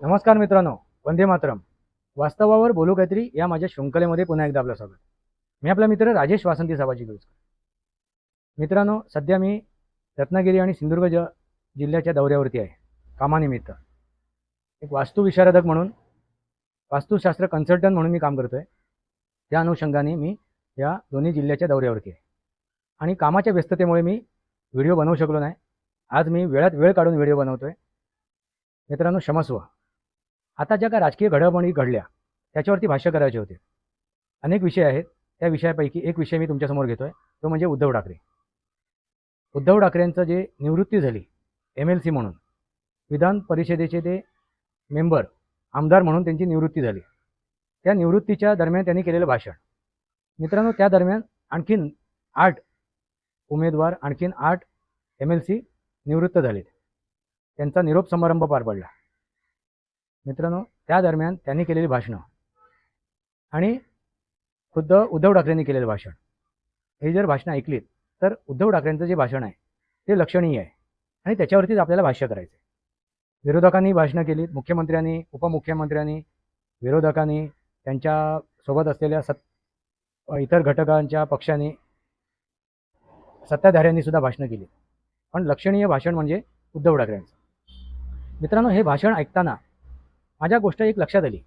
नमस्कार मित्रांनो, वंदे मातरम. वास्तवावर बोलू काहीतरी या माझ्या शृंखलेमध्ये पुन्हा एकदा आपलं स्वागत. मी आपला मित्र राजेश वासंती साबाजी गुरुजकर. मित्रांनो, सध्या मी रत्नागिरी आणि सिंधुदुर्ग जिल्ह्याच्या दौऱ्यावरती आहे कामानिमित्त. एक वास्तुविशारदक म्हणून, वास्तुशास्त्र कन्सल्टंट म्हणून मी काम करतोय. त्या अनुषंगाने मी या दोन्ही जिल्ह्याच्या दौऱ्यावरती आहे आणि कामाच्या व्यस्ततेमुळे मी व्हिडिओ बनवू शकलो नाही. आज मी वेळात वेळ काढून व्हिडिओ बनवतोय. मित्रांनो, क्षमस्व. आता ज्या काही राजकीय घडामोडी घडल्या त्याच्यावरती भाष्य करायचे होते. अनेक विषय आहेत. त्या विषयापैकी एक विषय मी तुमच्यासमोर घेतोय, तो म्हणजे उद्धव ठाकरे. उद्धव ठाकरेंचं जे निवृत्ती झाली MLC म्हणून, विधान परिषदेचे ते मेंबर, आमदार म्हणून त्यांची निवृत्ती झाली. त्या निवृत्तीच्या दरम्यान त्यांनी केलेलं भाषण. मित्रांनो, त्या दरम्यान आणखीन 8 उमेदवार, आणखीन 8 MLC निवृत्त झालेत. त्यांचा निरोप समारंभ पार पडला. मित्रांनो, त्या दरम्यान त्यांनी केलेली भाषणं आणि खुद्द उद्धव ठाकरेंनी केलेलं भाषण, हे जर भाषणं ऐकलीत तर उद्धव ठाकरेंचं जे भाषण आहे ते लक्षणीय आहे आणि त्याच्यावरतीच आपल्याला भाष्य करायचं आहे. विरोधकांनी भाषणं केलीत, मुख्यमंत्र्यांनी, उपमुख्यमंत्र्यांनी, विरोधकांनी, त्यांच्या सोबत असलेल्या इतर घटकांच्या पक्षांनी, सत्ताधाऱ्यांनी सुद्धा भाषणं केली. पण लक्षणीय भाषण म्हणजे उद्धव ठाकरेंचं. मित्रांनो, हे भाषण ऐकताना माझ्या गोष्ट एक लक्षात आली.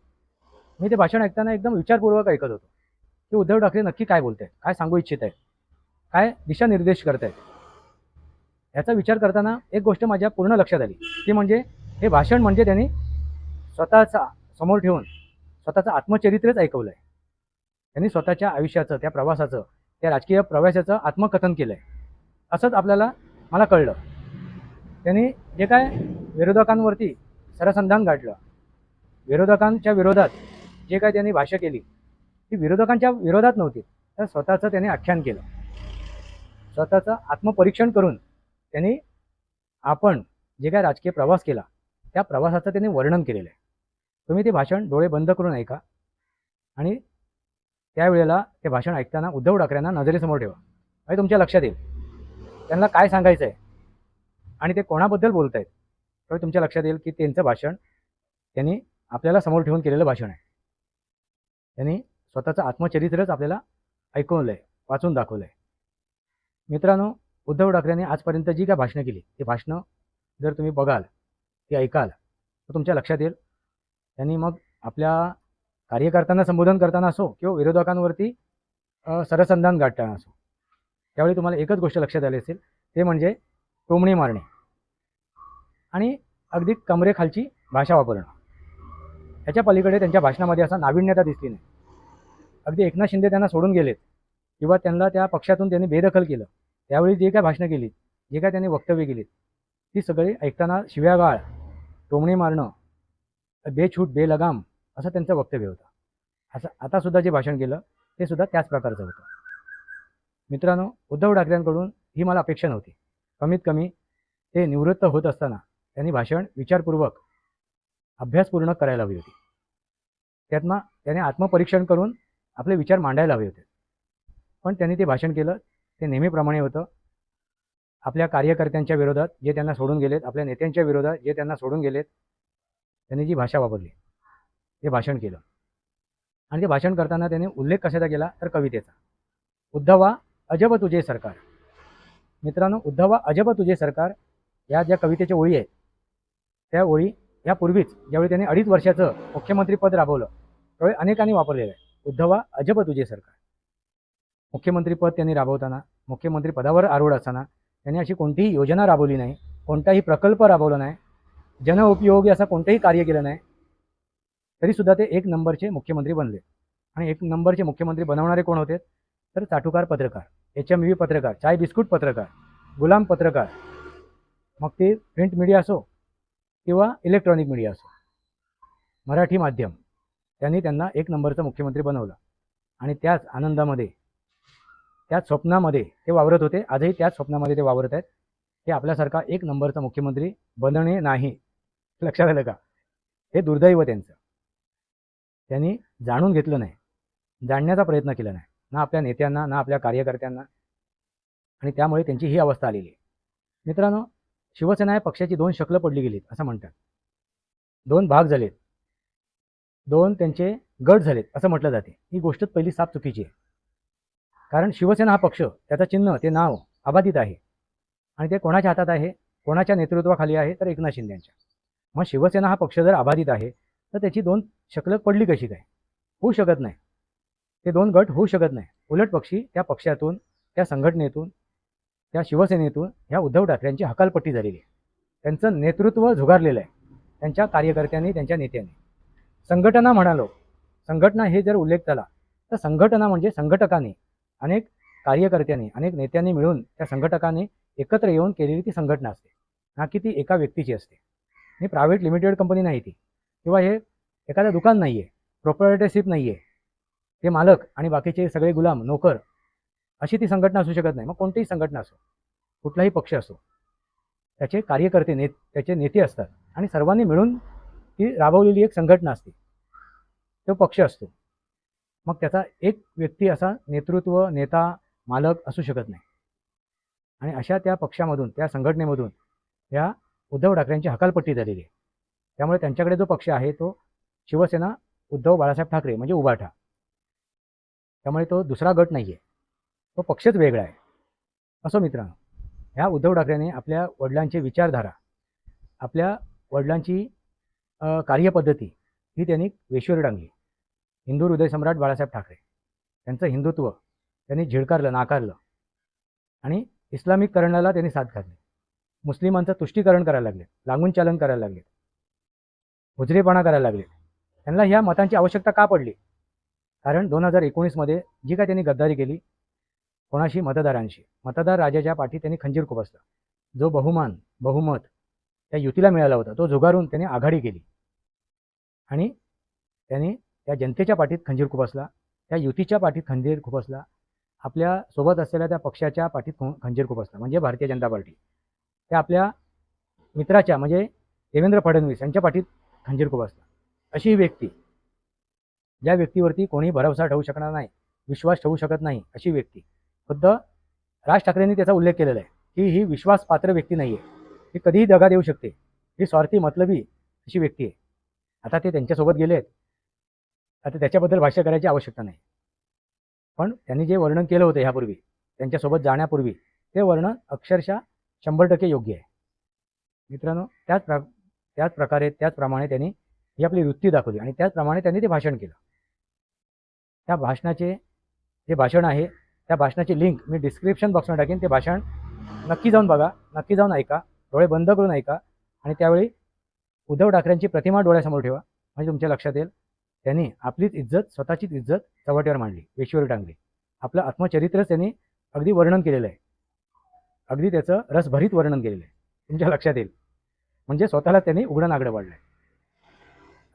मी ते भाषण ऐकताना एकदम विचारपूर्वक ऐकत होतो की उद्धव ठाकरे नक्की काय बोलत आहेत, काय सांगू इच्छित आहेत, काय दिशानिर्देश करत आहेत. याचा विचार करताना एक गोष्ट माझ्या पूर्ण लक्षात आली, ती म्हणजे हे भाषण म्हणजे त्यांनी स्वतःचा समोर ठेवून स्वतःचं आत्मचरित्रच ऐकवलं आहे. त्यांनी स्वतःच्या आयुष्याचं, त्या प्रवासाचं, त्या राजकीय प्रवासाचं आत्मकथन केलं आहे असंच मला कळलं. त्यांनी जे काय विरोधकांवरती सरसंधान गाठलं, विरोधकांच्या विरोधात जे काय त्यांनी भाष्य केली, ती विरोधकांच्या विरोधात नव्हती, तर स्वतःचं त्यांनी आख्यान केलं. स्वतःचं आत्मपरीक्षण करून त्यांनी आपण जे काय राजकीय प्रवास केला त्या प्रवासाचं त्यांनी वर्णन केलेलं आहे. तुम्ही ते भाषण डोळे बंद करून ऐका आणि त्यावेळेला ते भाषण ऐकताना उद्धव ठाकरेंना नजरेसमोर ठेवा. म्हणजे तुमच्या लक्षात येईल त्यांना काय सांगायचं आहे आणि ते कोणाबद्दल बोलत आहेत. त्यावेळी तुमच्या लक्षात येईल की त्यांचं भाषण त्यांनी आपल्याला समोर ठेवून केलेलं भाषण आहे. त्यांनी स्वतःचं आत्मचरित्रच आपल्याला ऐकवलं आहे, वाचून दाखवलं आहे. मित्रांनो, उद्धव ठाकरेंनी आजपर्यंत जी काय भाषणं केली ती भाषणं जर तुम्ही बघाल, ती ऐकाल, तर तुमच्या लक्षात येईल त्यांनी मग आपल्या कार्यकर्त्यांना संबोधन करताना असो किंवा विरोधकांवरती सरसंधान गाठताना असो, त्यावेळी तुम्हाला एकच गोष्ट लक्षात आली असेल, ते म्हणजे टोमणे मारणे आणि अगदी कमरेखालची भाषा वापरणं. ह्याच्या पलीकडे त्यांच्या भाषणामध्ये असा नाविन्यता दिसली नाही. अगदी एकनाथ शिंदे त्यांना सोडून गेलेत किंवा त्यांना त्या पक्षातून त्यांनी बेदखल केलं, त्यावेळी जे काय भाषणं केली, जे काय त्यांनी वक्तव्य केलीत, ती सगळी ऐकताना शिव्यागाळ, टोमणे मारणं, बेछूट बेलगाम असं त्यांचं वक्तव्य होतं. असं आतासुद्धा जे भाषण केलं ते सुद्धा त्याच प्रकारचं होतं. मित्रांनो, उद्धव ठाकरेंकडून ही मला अपेक्षा नव्हती. कमीत कमी ते निवृत्त होत असताना त्यांनी भाषण विचारपूर्वक, अभ्यासपूर्ण करायला हवी होती. त्यातनं त्याने आत्मपरीक्षण करून आपले विचार मांडायला हवे होते. पण त्यांनी ते भाषण केलं ते नेहमीप्रमाणे होतं. आपल्या कार्यकर्त्यांच्या विरोधात जे त्यांना सोडून गेलेत, आपल्या नेत्यांच्या विरोधात जे त्यांना सोडून गेलेत, त्यांनी जी भाषा वापरली ते भाषण केलं. आणि ते भाषण करताना त्याने उल्लेख कशाचा केला तर कवितेचा. उद्धवा अजब तुझे सरकार. मित्रांनो, उद्धवा अजब तुझे सरकार या ज्या कवितेच्या ओळी आहेत, त्या ओळी यापूर्वीच ज्यावेळी त्यांनी 2.5 वर्षाचं मुख्यमंत्रीपद राबवलं त्यावेळी अनेकांनी वापरलेलं आहे. उद्धवा अजब तुझे सरकार. मुख्यमंत्रीपद त्यांनी राबवताना, मुख्यमंत्री पदावर आरूढ असताना त्यांनी अशी कोणतीही योजना राबवली नाही, कोणताही प्रकल्प राबवला नाही, जनउपयोगी असं कोणतंही कार्य केलं नाही, तरीसुद्धा ते 1 नंबरचे मुख्यमंत्री बनले. आणि 1 नंबरचे मुख्यमंत्री बनवणारे कोण होते तर चाटुकार पत्रकार, HMV पत्रकार, चाय बिस्कुट पत्रकार, गुलाम पत्रकार, मग ते प्रिंट मीडिया असो किंवा इलेक्ट्रॉनिक मीडिया असो, मराठी माध्यम, त्यांनी त्यांना 1 नंबरचं मुख्यमंत्री बनवलं. आणि त्याच आनंदामध्ये, त्याच स्वप्नामध्ये ते वावरत होते. आजही त्याच स्वप्नामध्ये ते वावरत आहेत की आपल्यासारखा 1 नंबरचा मुख्यमंत्री बनणे नाही. लक्षात आलं का? हे दुर्दैव त्यांचं. त्यांनी जाणून घेतलं नाही, जाणण्याचा प्रयत्न केला नाही, ना आपल्या नेत्यांना, ना आपल्या कार्यकर्त्यांना, आणि त्यामुळे त्यांची ही अवस्था आलेली आहे. मित्रांनो, शिवसेना या पक्षाची 2 शकलं पडली गेलीत असं म्हणतात. दोन भाग झालेत, दोन त्यांचे गट झालेत असं म्हटलं जाते. ही गोष्ट पहिली साफ चुकीची आहे. कारण शिवसेना हा पक्ष, त्याचं चिन्ह, ते नाव अबाधित आहे आणि ते कोणाच्या हातात आहे, कोणाच्या नेतृत्वाखाली आहे, तर एकनाथ शिंदे यांच्या. मग शिवसेना हा पक्ष जर अबाधित आहे तर त्याची दोन शकलं पडली कशी काय? होऊ शकत नाही. ते दोन गट होऊ शकत नाही. उलट पक्षी त्या पक्षातून, त्या संघटनेतून, त्या शिवसेनेतून ह्या उद्धव ठाकरेंची हकालपट्टी झालेली आहे. त्यांचं नेतृत्व झुगारलेलं आहे त्यांच्या कार्यकर्त्यांनी, त्यांच्या नेत्यांनी. संघटना म्हणालो, संघटना हे जर उल्लेख झाला तर संघटना म्हणजे संघटकांनी, अनेक कार्यकर्त्यांनी, अनेक नेत्यांनी मिळून त्या संघटकांनी एकत्र येऊन केलेली ती संघटना असते, ना की ती एका व्यक्तीची असते. ही प्रायव्हेट लिमिटेड कंपनी नाही ती, किंवा हे एखादं दुकान नाही आहे, प्रोप्रायटरशिप नाही आहे, ते मालक आणि बाकीचे सगळे गुलाम, नोकर, अशी ती संघटना असू शकत नाही. मग कोणतीही संघटना असो, कुठलाही पक्ष असो, त्याचे कार्यकर्ते, त्याचे नेते असतात आणि सर्वांनी मिळून ती राबवलेली एक संघटना असते, तो पक्ष असतो. मग त्याचा एक व्यक्ती असा नेतृत्व, नेता, मालक असू शकत नाही. आणि अशा त्या पक्षामधून, त्या संघटनेमधून या उद्धव ठाकरेंची हकालपट्टी झालेली आहे. त्यामुळे त्यांच्याकडे जो पक्ष आहे तो शिवसेना उद्धव बाळासाहेब ठाकरे म्हणजे उभाठा. त्यामुळे तो दुसरा गट नाही आहे, तो पक्षच वेगळा आहे. असो मित्रांनो, ह्या उद्धव ठाकरेंनी आपल्या वडिलांची विचारधारा, आपल्या वडिलांची कार्यपद्धती ही त्यांनी वेशीवर टांगली. हिंदू हृदयसम्राट बाळासाहेब ठाकरे त्यांचं हिंदुत्व त्यांनी झिडकारलं, नाकारलं आणि इस्लामिककरणाला त्यांनी साथ घातली. मुस्लिमांचं तुष्टीकरण करायला लागले, लागून चालन करायला लागले, हुजरेपणा करायला लागले. त्यांना ह्या मतांची आवश्यकता का पडली? कारण 2019मध्ये जी काय त्यांनी गद्दारी केली कोणाशी, मतदारांशी, मतदार राजाच्या पाठी त्यांनी खंजीर खुपसला. जो बहुमत त्या युतीला मिळाला होता तो झुगारून त्यांनी आघाडी केली आणि त्यांनी त्या जनतेच्या पाठीत खंजीर खुपसला, त्या युतीच्या पाठीत खंजीर खुपसला, आपल्या सोबत असलेल्या त्या पक्षाच्या पाठीत खंजीर खुपसला म्हणजे भारतीय जनता पार्टी. त्या आपल्या मित्राच्या म्हणजे देवेंद्र फडणवीस यांच्या पाठीत खंजीर खुपसला. अशी ही व्यक्ती, ज्या व्यक्तीवरती कोणी भरोसा ठेवू शकणार नाही, विश्वास ठेवू शकत नाही, अशी व्यक्ती. खुद्द राज ठाकरेंनी त्याचा उल्लेख केलेला आहे की ही विश्वासपात्र व्यक्ती नाही आहे, ही कधीही दगा देऊ शकते, ही स्वार्थी, मतलबी अशी व्यक्ती आहे. आता ते त्यांच्यासोबत गेलेत, आता त्याच्याबद्दल भाष्य करायची आवश्यकता नाही. पण त्यांनी जे वर्णन केलं होतं ह्यापूर्वी, त्यांच्यासोबत जाण्यापूर्वी, ते वर्णन अक्षरशः 100% योग्य आहे. मित्रांनो, त्याच प्रकारे, त्याचप्रमाणे त्यांनी ही आपली वृत्ती दाखवली आणि त्याचप्रमाणे त्यांनी ते भाषण केलं. त्या भाषणाचे जे भाषण आहे, त्या भाषणाची लिंक मी डिस्क्रिप्शन बॉक्समध्ये टाकेन. ते भाषण नक्की जाऊन बघा, नक्की जाऊन ऐका, डोळे बंद करून ऐका आणि त्यावेळी उद्धव ठाकरेंची प्रतिमा डोळ्यासमोर ठेवा, म्हणजे तुमच्या लक्षात येईल त्यांनी आपलीच इज्जत, स्वतःचीच इज्जत चव्हाट्यावर मांडली, वेशीवर टांगली. आपलं आत्मचरित्रच त्यांनी अगदी वर्णन केलेलं आहे, अगदी त्याचं रसभरीत वर्णन केलेलं आहे, तुमच्या लक्षात येईल. म्हणजे स्वतःला त्यांनी उघडं नागडं पाडलं आहे.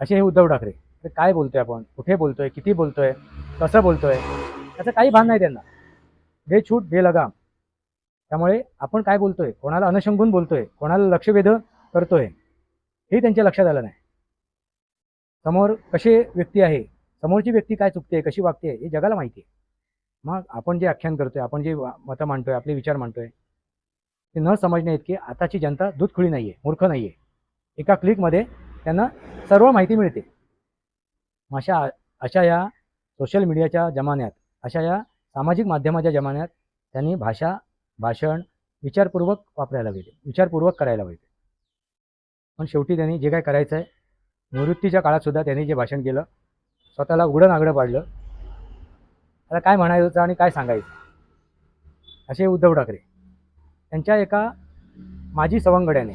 असे हे उद्धव ठाकरे. तर काय बोलतोय आपण, कुठे बोलतोय, किती बोलतोय, कसं बोलतोय, त्याचं काही भान नाही त्यांना. बेछूट बेलगाम. त्यामुळे आपण काय बोलतोय, कोणाला अनुशंगून बोलतोय, कोणाला लक्षवेध करतोय, हे त्यांच्या लक्षात आलं नाही. समोर कशी व्यक्ती आहे, समोरची व्यक्ती काय चुकते, कशी वागते, हे जगाला माहिती आहे. मग आपण जे आख्यान करतोय, आपण जे मतं मांडतोय, आपले विचार मांडतोय, ते न समजणे इतकी आताची जनता दूधखुळी नाही आहे, मूर्ख नाही आहे. एका क्लिकमध्ये त्यांना सर्व माहिती मिळते. अशा या सोशल मीडियाच्या जमान्यात, अशा या सामाजिक माध्यमाच्या जमान्यात त्यांनी भाषण विचारपूर्वक वापरायला पाहिजे, विचारपूर्वक करायला पाहिजे. पण शेवटी त्यांनी जे काय करायचं आहे, निवृत्तीच्या काळात सुद्धा त्यांनी जे भाषण केलं, स्वतःला उघडं नागडं पाडलं. आता काय म्हणायचं आणि काय सांगायचं, असे उद्धव ठाकरे. त्यांच्या एका माजी सवंगडीने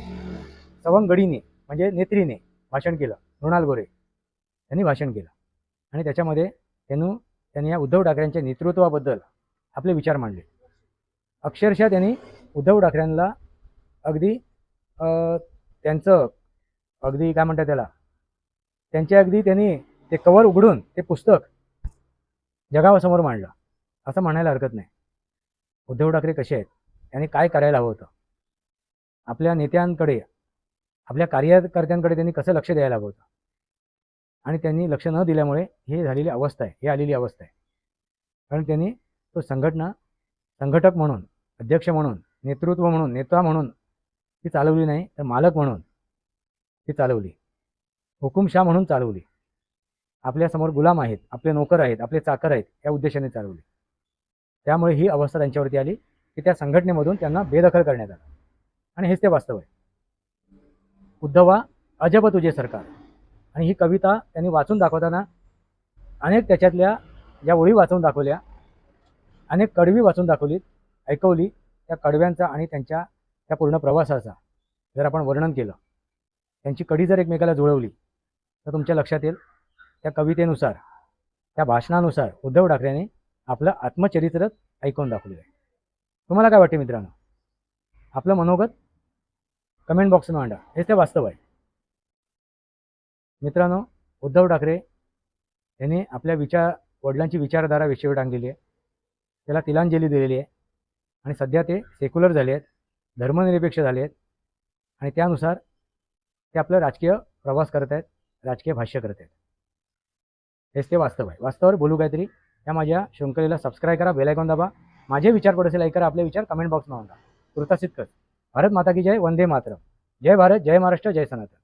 म्हणजे नेत्रीने भाषण केलं, मृणाल गोरे त्यांनी भाषण केलं आणि त्याच्यामध्ये त्यांनी या उद्धव ठाकरेंच्या नेतृत्वाबद्दल आपले विचार मांडले. अक्षरशः त्यांनी उद्धव ठाकरेंना अगदी त्यांचं अगदी काय म्हणतात त्याला, अगदी त्यांनी ते कवर उघडून ते पुस्तक जगासमोर मांडलं असं म्हणायला हरकत नाही. उद्धव ठाकरे कसे आहेत, त्यांनी काय करायला हवं होतं, आपल्या नेत्यांकडे, आपल्या कार्यकर्त्यांकडे त्यांनी कसं लक्ष द्यायला हवं होतं आणि त्यांनी लक्ष न दिल्यामुळे हे झालेली अवस्था आहे, हे आलेली अवस्था आहे. कारण त्यांनी तो संघटक म्हणून, अध्यक्ष म्हणून, नेतृत्व म्हणून, नेता म्हणून ती चालवली नाही, तर मालक म्हणून ती चालवली. हुकुमशाह म्हणून चालवली, आपल्यासमोर गुलाम आहेत, आपले नोकर आहेत, आपले चाकर आहेत या उद्देशाने चालवली. त्यामुळे ही अवस्था त्यांच्यावरती आली की त्या संघटनेमधून त्यांना बेदखल करण्यात आलं. आणि हेच ते वास्तव आहे. उद्धवा अजब तुझे सरकार, आणि ही कविता त्यांनी वाचून दाखवताना अनेक त्याच्यातल्या ज्या ओळी वाचून दाखवल्या, अनेक कडवी वाचून दाखवलीत, ऐकवली. त्या कडव्यांचा आणि त्यांच्या त्या पूर्ण प्रवासाचा जर आपण वर्णन केलं, त्यांची कडी जर एकमेकाला जुळवली तर तुमच्या लक्षात येईल त्या कवितेनुसार, त्या भाषणानुसार उद्धव ठाकरेंनी आपलं आत्मचरित्रच ऐकून दाखवलेलं आहे. तुम्हाला काय वाटते मित्रांनो? आपलं मनोगत कमेंट बॉक्समध्ये मांडा. हेच ते वास्तव आहे. मित्रांनो, उद्धव ठाकरे यांनी आपल्या वडिलांची विचारधारा विषयी टांगलेली आहे, त्याला तिलांजली दिलेली आहे. आणि सध्या ते सेक्युलर झाले आहेत, धर्मनिरपेक्ष झाले आहेत, आणि त्यानुसार ते आपलं राजकीय प्रवास करत आहेत, राजकीय भाष्य करत आहेत. हेच ते वास्तव आहे. वास्तवावर बोलू काहीतरी. त्या माझ्या शृंखलेला सबस्क्राईब करा, बेल आयकॉन दाबा, माझे विचार पडसे लाईक करा, आपले विचार कमेंट बॉक्समध्ये मांडा. तुर्तासित कर. भारत माता की जय, वंदे मातरम. जय भारत, जय महाराष्ट्र, जय सनातन.